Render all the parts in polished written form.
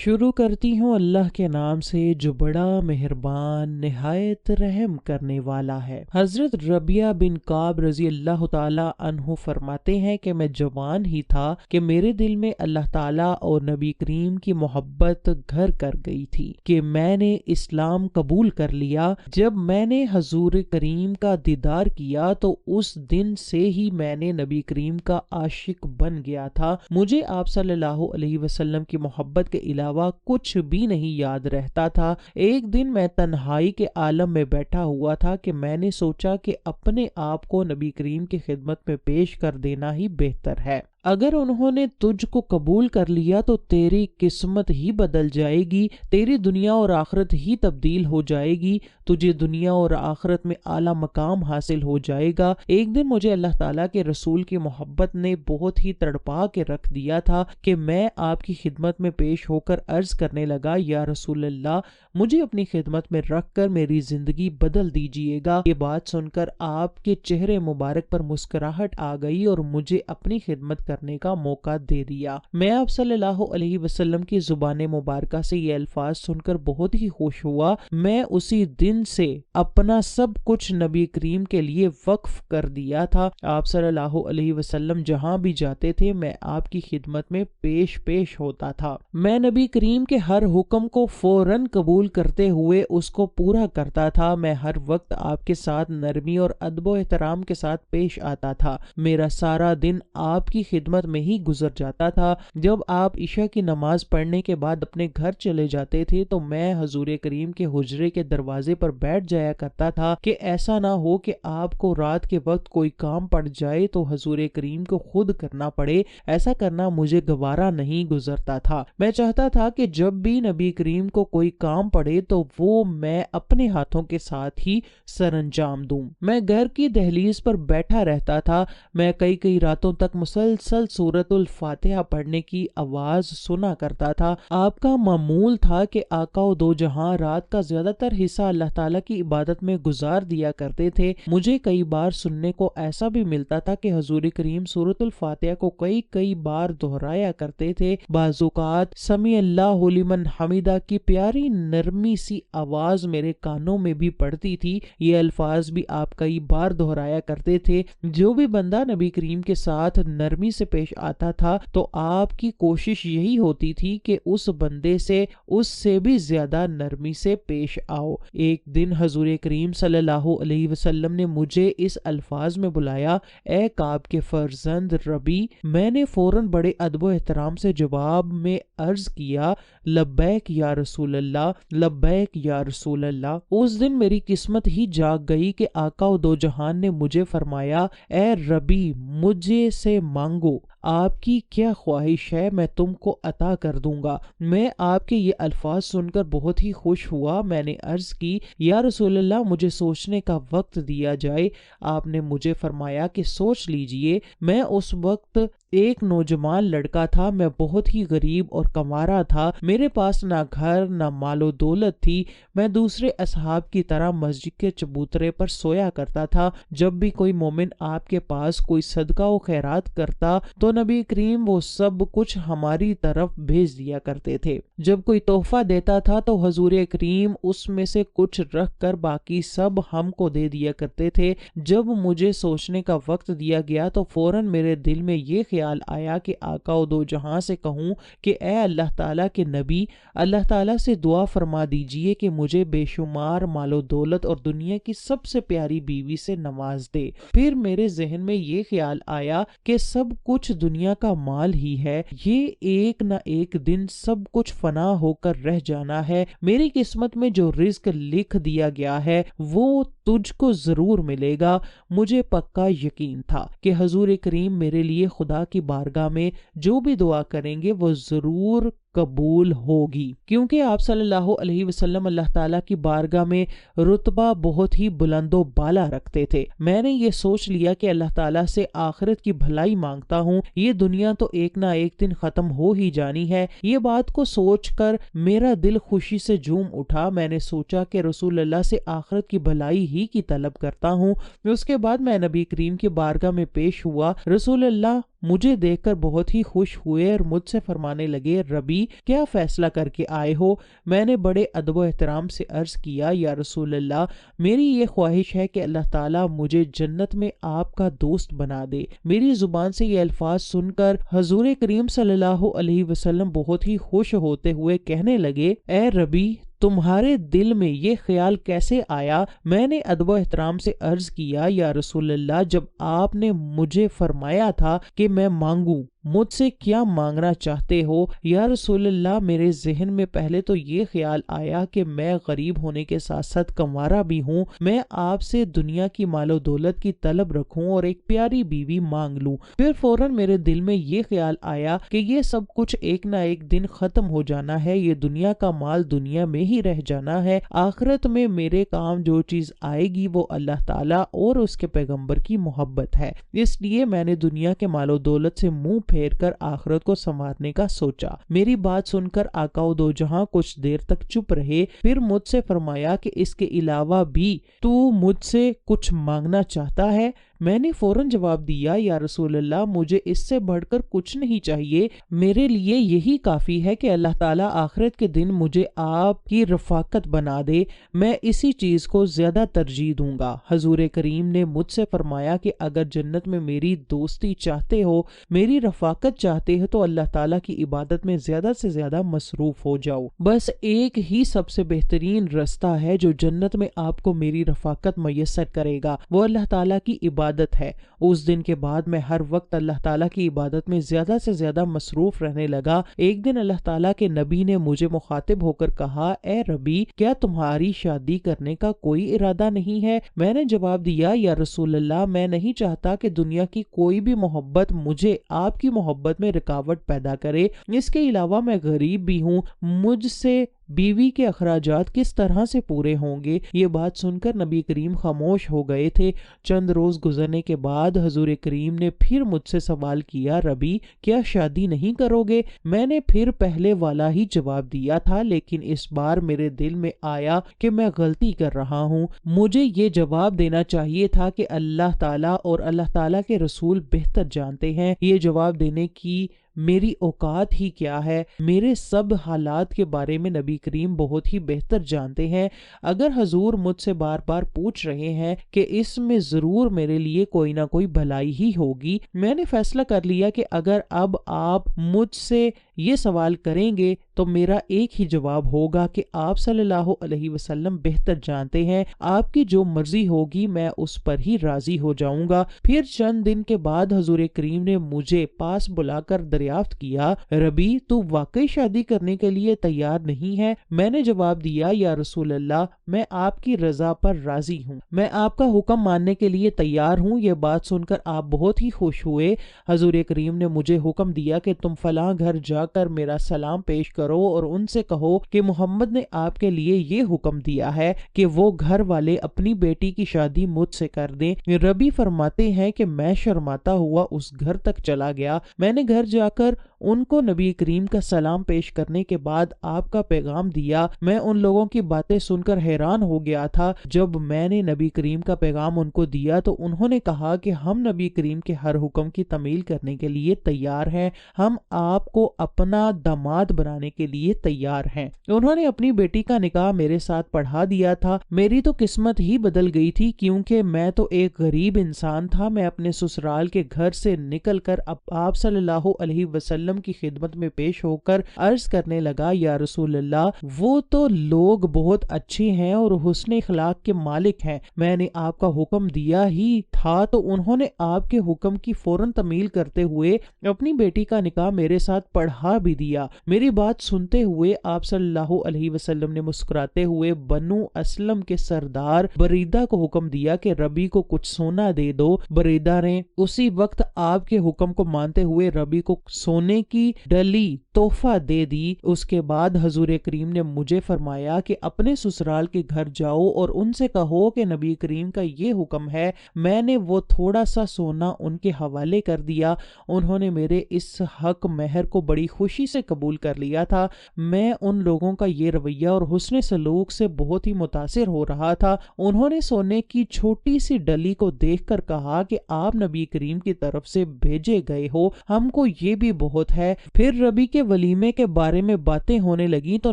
شروع کرتی ہوں اللہ کے نام سے جو بڑا مہربان نہایت رحم کرنے والا ہے۔ حضرت ربیعہ بن کعب رضی اللہ تعالی عنہ فرماتے ہیں کہ میں جوان ہی تھا کہ میرے دل میں اللہ تعالیٰ اور نبی کریم کی محبت گھر کر گئی تھی کہ میں نے اسلام قبول کر لیا۔ جب میں نے حضور کریم کا دیدار کیا تو اس دن سے ہی میں نے نبی کریم کا عاشق بن گیا تھا۔ مجھے آپ صلی اللہ علیہ وسلم کی محبت کے علاوہ کچھ بھی نہیں یاد رہتا تھا۔ ایک دن میں تنہائی کے عالم میں بیٹھا ہوا تھا کہ میں نے سوچا کہ اپنے آپ کو نبی کریم کی خدمت میں پیش کر دینا ہی بہتر ہے۔ اگر انہوں نے تجھ کو قبول کر لیا تو تیری قسمت ہی بدل جائے گی، تیری دنیا اور آخرت ہی تبدیل ہو جائے گی، تجھے دنیا اور آخرت میں اعلیٰ مقام حاصل ہو جائے گا۔ ایک دن مجھے اللہ تعالیٰ کے رسول کی محبت نے بہت ہی تڑپا کے رکھ دیا تھا کہ میں آپ کی خدمت میں پیش ہو کر عرض کرنے لگا، یا رسول اللہ، مجھے اپنی خدمت میں رکھ کر میری زندگی بدل دیجیے گا۔ یہ بات سن کر آپ کے چہرے مبارک پر مسکراہٹ آ گئی اور مجھے اپنی خدمت کرنے کا موقع دے دیا۔ میں آپ صلی اللہ علیہ وسلم کی زبان مبارکہ سے یہ الفاظ سن کر بہت ہی خوش ہوا۔ میں اسی دن سے اپنا سب کچھ نبی کریم کے لیے وقف کر دیا تھا۔ آپ صلی اللہ علیہ وسلم جہاں بھی جاتے تھے میں آپ کی خدمت میں پیش ہوتا تھا۔ میں نبی کریم کے ہر حکم کو فوراً قبول کرتے ہوئے اس کو پورا کرتا تھا۔ میں ہر وقت آپ کے ساتھ نرمی اور ادب و احترام کے ساتھ پیش آتا تھا۔ میرا سارا دن آپ کی خدمت میں ہی گزر جاتا تھا۔ جب آپ عشاء کی نماز پڑھنے کے بعد اپنے گھر چلے جاتے تھے تو میں حضور کریم کے حجرے کے دروازے پر بیٹھ جایا کرتا تھا کہ ایسا نہ ہو کہ آپ کو رات کے وقت کوئی کام پڑ جائے تو حضور کریم کو خود کرنا پڑے۔ ایسا کرنا مجھے گوارا نہیں گزرتا تھا۔ میں چاہتا تھا کہ جب بھی نبی کریم کو کوئی کام پڑے تو وہ میں اپنے ہاتھوں کے ساتھ ہی سر انجام دوں۔ میں گھر کی دہلیز پر بیٹھا رہتا تھا۔ میں کئی راتوں تک مسلسل سورۃ الفاتحہ پڑھنے کی آواز سنا کرتا تھا۔ آپ کا معمول تھا کہ آقا و دو جہاں رات کا زیادہ تر حصہ اللہ تعالیٰ کی عبادت میں گزار دیا کرتے تھے۔ مجھے کئی بار سننے کو ایسا بھی ملتا تھا کہ حضور کریم سورۃ الفاتحہ کو کئی بار دہرایا کرتے تھے۔ بعض اوقات سمیع اللہ لمن حمیدہ کی پیاری نرمی سی آواز میرے کانوں میں بھی پڑتی تھی۔ یہ الفاظ بھی آپ کئی بار دہرایا کرتے تھے۔ جو بھی بندہ نبی کریم کے ساتھ نرمی سے پیش آتا تھا تو آپ کی کوشش یہی ہوتی تھی کہ اس بندے سے اس سے بھی زیادہ نرمی سے پیش آؤ۔ ایک دن حضور کریم صلی اللہ علیہ وسلم نے مجھے اس الفاظ میں بلایا، اے کعب کے فرزند ربی۔ میں نے فوراً بڑے ادب و احترام سے جواب میں عرض کیا، لبیک یا رسول اللہ، لبیک یا رسول اللہ۔ اس دن میری قسمت ہی جاگ گئی کہ آقا و دو جہان نے مجھے فرمایا، اے ربی، مجھے سے مانگو، آپ کی کیا خواہش ہے میں تم کو عطا کر دوں گا۔ میں آپ کے یہ الفاظ سن کر بہت ہی خوش ہوا۔ میں نے عرض کی، یا رسول اللہ، مجھے سوچنے کا وقت دیا جائے۔ آپ نے مجھے فرمایا کہ سوچ لیجئے۔ میں اس وقت ایک نوجوان لڑکا تھا۔ میں بہت ہی غریب اور کنوارا تھا۔ میرے پاس نہ گھر نہ مال و دولت تھی۔ میں دوسرے اصحاب کی طرح مسجد کے چبوترے پر سویا کرتا تھا۔ جب بھی کوئی مومن آپ کے پاس کوئی صدقہ و خیرات کرتا تو نبی کریم وہ سب کچھ ہماری طرف بھیج دیا کرتے تھے۔ جب کوئی تحفہ دیتا تھا تو حضور کریم اس میں سے کچھ رکھ کر باقی سب ہم کو دے دیا کرتے تھے۔ جب مجھے سوچنے کا وقت دیا گیا تو فوراً میرے دل میں یہ خیال آیا کہ آقا و دو جہاں سے کہوں کہ اے اللہ تعالیٰ کے نبی، اللہ تعالیٰ سے دعا فرما دیجئے کہ مجھے بے شمار مال و دولت اور دنیا کی سب سے پیاری بیوی سے نواز دے۔ پھر میرے ذہن میں یہ خیال آیا کہ سب کچھ دنیا کا مال ہی ہے، یہ ایک نہ ایک دن سب کچھ فنا ہو کر رہ جانا ہے۔ میری قسمت میں جو رزق لکھ دیا گیا ہے وہ تجھ کو ضرور ملے گا۔ مجھے پکا یقین تھا کہ حضور کریم میرے لیے خدا کی بارگاہ میں جو بھی دعا کریں گے وہ ضرور قبول ہوگی، کیونکہ آپ صلی اللہ علیہ وسلم اللہ تعالیٰ کی بارگاہ میں رتبہ بہت ہی بلند و بالا رکھتے تھے۔ میں نے یہ سوچ لیا کہ اللہ تعالیٰ سے آخرت کی بھلائی مانگتا ہوں، یہ دنیا تو ایک نہ ایک دن ختم ہو ہی جانی ہے۔ یہ بات کو سوچ کر میرا دل خوشی سے جھوم اٹھا۔ میں نے سوچا کہ رسول اللہ سے آخرت کی بھلائی ہی کی طلب کرتا ہوں۔ اس کے بعد میں نبی کریم کی بارگاہ میں پیش ہوا، رسول اللہ، مجھے دیکھ کر بہت ہی خوش ہوئے اور مجھ سے فرمانے لگے ربی کیا فیصلہ کر کے آئے ہو؟ میں نے بڑے ادب و احترام سے عرض کیا یا رسول اللہ میری یہ خواہش ہے کہ اللہ تعالیٰ مجھے جنت میں آپ کا دوست بنا دے۔ میری زبان سے یہ الفاظ سن کر حضور کریم صلی اللہ علیہ وسلم بہت ہی خوش ہوتے ہوئے کہنے لگے اے ربی تمہارے دل میں یہ خیال کیسے آیا؟ میں نے ادب و احترام سے عرض کیا یا رسول اللہ جب آپ نے مجھے فرمایا تھا کہ میں مانگوں مجھ سے کیا مانگنا چاہتے ہو؟ یا رسول اللہ میرے ذہن میں پہلے تو یہ خیال آیا کہ میں غریب ہونے کے ساتھ ساتھ کنوارا بھی ہوں، میں آپ سے دنیا کی مال و دولت کی طلب رکھوں اور ایک پیاری بیوی مانگ لوں۔ پھر فوراً میرے دل میں یہ خیال آیا کہ یہ سب کچھ ایک نہ ایک دن ختم ہو جانا ہے، یہ دنیا کا مال دنیا میں ہی رہ جانا ہے، آخرت میں میرے کام جو چیز آئے گی وہ اللہ تعالیٰ اور اس کے پیغمبر کی محبت ہے، اس لیے میں نے دنیا کے مال و دولت سے منہ پھیر کر آخرت کو سنوارنے کا سوچا۔ میری بات سن کر آقا و دو جہاں کچھ دیر تک چپ رہے، پھر مجھ سے فرمایا کہ اس کے علاوہ بھی تو مجھ سے کچھ مانگنا چاہتا ہے؟ میں نے فوراً جواب دیا یا رسول اللہ مجھے اس سے بڑھ کر کچھ نہیں چاہیے، میرے لیے یہی کافی ہے کہ اللہ تعالیٰ آخرت کے دن مجھے آپ کی رفاقت بنا دے، میں اسی چیز کو زیادہ ترجیح دوں گا۔ حضور کریم نے مجھ سے فرمایا کہ اگر جنت میں میری دوستی چاہتے ہو، میری رفاقت چاہتے ہو تو اللہ تعالیٰ کی عبادت میں زیادہ سے زیادہ مصروف ہو جاؤ۔ بس ایک ہی سب سے بہترین رستہ ہے جو جنت میں آپ کو میری رفاقت میسر کرے گا، وہ اللہ تعالیٰ کی عبادت ہے۔ اس دن کے بعد میں ہر وقت اللہ تعالیٰ کی عبادت میں زیادہ سے زیادہ مصروف رہنے لگا۔ ایک دن اللہ تعالیٰ کے نبی نے مجھے مخاطب ہو کر کہا اے ربی کیا تمہاری شادی کرنے کا کوئی ارادہ نہیں ہے؟ میں نے جواب دیا یا رسول اللہ میں نہیں چاہتا کہ دنیا کی کوئی بھی محبت مجھے آپ کی محبت میں رکاوٹ پیدا کرے، اس کے علاوہ میں غریب بھی ہوں، مجھ سے بیوی کے اخراجات کس طرح سے پورے ہوں گے؟ یہ بات سن کر نبی کریم خاموش ہو گئے تھے۔ چند روز گزرنے کے بعد حضور کریم نے پھر مجھ سے سوال کیا ربی کیا شادی نہیں کرو گے؟ میں نے پھر پہلے والا ہی جواب دیا تھا، لیکن اس بار میرے دل میں آیا کہ میں غلطی کر رہا ہوں، مجھے یہ جواب دینا چاہیے تھا کہ اللہ تعالیٰ اور اللہ تعالیٰ کے رسول بہتر جانتے ہیں، یہ جواب دینے کی میری اوقات ہی کیا ہے؟ میرے سب حالات کے بارے میں نبی کریم بہت ہی بہتر جانتے ہیں۔ اگر حضور مجھ سے بار بار پوچھ رہے ہیں کہ اس میں ضرور میرے لیے کوئی نہ کوئی بھلائی ہی ہوگی، میں نے فیصلہ کر لیا کہ اگر اب آپ مجھ سے یہ سوال کریں گے تو میرا ایک ہی جواب ہوگا کہ آپ صلی اللہ علیہ وسلم بہتر جانتے ہیں، آپ کی جو مرضی ہوگی میں اس پر ہی راضی ہو جاؤں گا۔ پھر چند دن کے بعد حضور کریم نے مجھے پاس بلا کر دریافت کیا ربی تو واقعی شادی کرنے کے لیے تیار نہیں ہے؟ میں نے جواب دیا یا رسول اللہ میں آپ کی رضا پر راضی ہوں، میں آپ کا حکم ماننے کے لیے تیار ہوں۔ یہ بات سن کر آپ بہت ہی خوش ہوئے۔ حضور کریم نے مجھے حکم دیا کہ تم فلاں گھر جا کر میرا سلام پیش کرو اور ان سے کہو کہ محمد نے آپ کے لیے یہ حکم دیا ہے کہ وہ گھر والے اپنی بیٹی کی شادی مجھ سے کر دیں۔ ربی فرماتے ہیں کہ میں شرماتا ہوا اس گھر تک چلا گیا۔ میں نے گھر جا کر ان کو نبی کریم کا سلام پیش کرنے کے بعد آپ کا پیغام دیا۔ میں ان لوگوں کی باتیں سن کر حیران ہو گیا تھا۔ جب میں نے نبی کریم کا پیغام ان کو دیا تو انہوں نے کہا کہ ہم نبی کریم کے ہر حکم کی تعمیل کرنے کے لیے تیار ہیں، ہم آپ کو اپنا داماد بنانے کے لیے تیار ہیں۔ انہوں نے اپنی بیٹی کا نکاح میرے ساتھ پڑھا دیا تھا۔ میری تو قسمت ہی بدل گئی تھی، کیونکہ میں تو ایک غریب انسان تھا۔ میں اپنے سسرال کے گھر سے نکل کر آپ صلی اللہ علیہ وسلم کی خدمت میں پیش ہو کر عرض کرنے لگا یا رسول اللہ وہ تو لوگ بہت اچھے ہیں اور حسن اخلاق کے مالک ہیں، میں نے آپ کا حکم دیا ہی تھا تو انہوں نے آپ کے حکم کی فوراً تعمیل کرتے ہوئے اپنی بیٹی کا نکاح میرے ساتھ پڑھا بھی دیا۔ میری بات سنتے ہوئے آپ صلی اللہ علیہ وسلم نے مسکراتے ہوئے بنو اسلم کے سردار بریدہ کو حکم دیا کہ ربی کو کچھ سونا دے دو۔ بریدہ نے اسی وقت آپ کے حکم کو مانتے ہوئے ربی کو سونے کی ڈلی تحفہ دے دی۔ اس کے بعد حضور کریم نے مجھے فرمایا کہ اپنے سسرال کے گھر جاؤ اور ان سے کہو کہ نبی کریم کا یہ حکم ہے۔ میں نے وہ تھوڑا سا سونا ان کے حوالے کر دیا۔ انہوں نے میرے اس حق مہر کو بڑی خوشی سے قبول کر لیا تھا۔ میں ان لوگوں کا یہ رویہ اور حسن سلوک سے بہت ہی متاثر ہو رہا تھا۔ انہوں نے سونے کی چھوٹی سی ڈلی کو دیکھ کر کہا کہ آپ نبی کریم کی طرف سے بھیجے گئے ہو، ہم کو یہ بھی بہت ہے۔ پھر ربی کے ولیمے کے بارے میں باتیں ہونے لگیں تو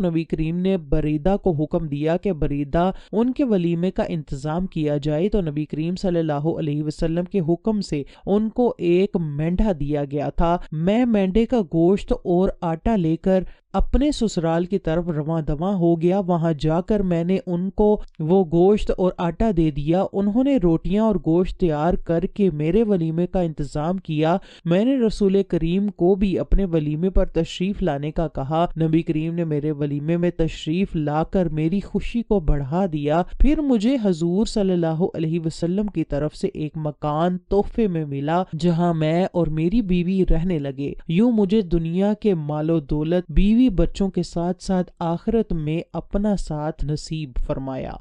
نبی کریم نے بریدہ کو حکم دیا کہ بریدہ ان کے ولیمے کا انتظام کیا جائے، تو نبی کریم صلی اللہ علیہ وسلم کے حکم سے ان کو ایک مینڈھا دیا گیا تھا۔ میں مینڈھے کا گوشت اور آٹا لے کر اپنے سسرال کی طرف رواں دواں ہو گیا۔ وہاں جا کر میں نے ان کو وہ گوشت اور آٹا دے دیا۔ انہوں نے روٹیاں اور گوشت تیار کر کے میرے ولیمے کا انتظام کیا۔ میں نے رسول کریم کو بھی اپنے ولیمے پر تشریف لانے کا کہا۔ نبی کریم نے میرے ولیمے میں تشریف لا کر میری خوشی کو بڑھا دیا۔ پھر مجھے حضور صلی اللہ علیہ وسلم کی طرف سے ایک مکان تحفے میں ملا جہاں میں اور میری بیوی رہنے لگے۔ یوں مجھے دنیا کے مال و دولت، بیوی بچوں کے ساتھ ساتھ آخرت میں اپنا ساتھ نصیب فرمایا۔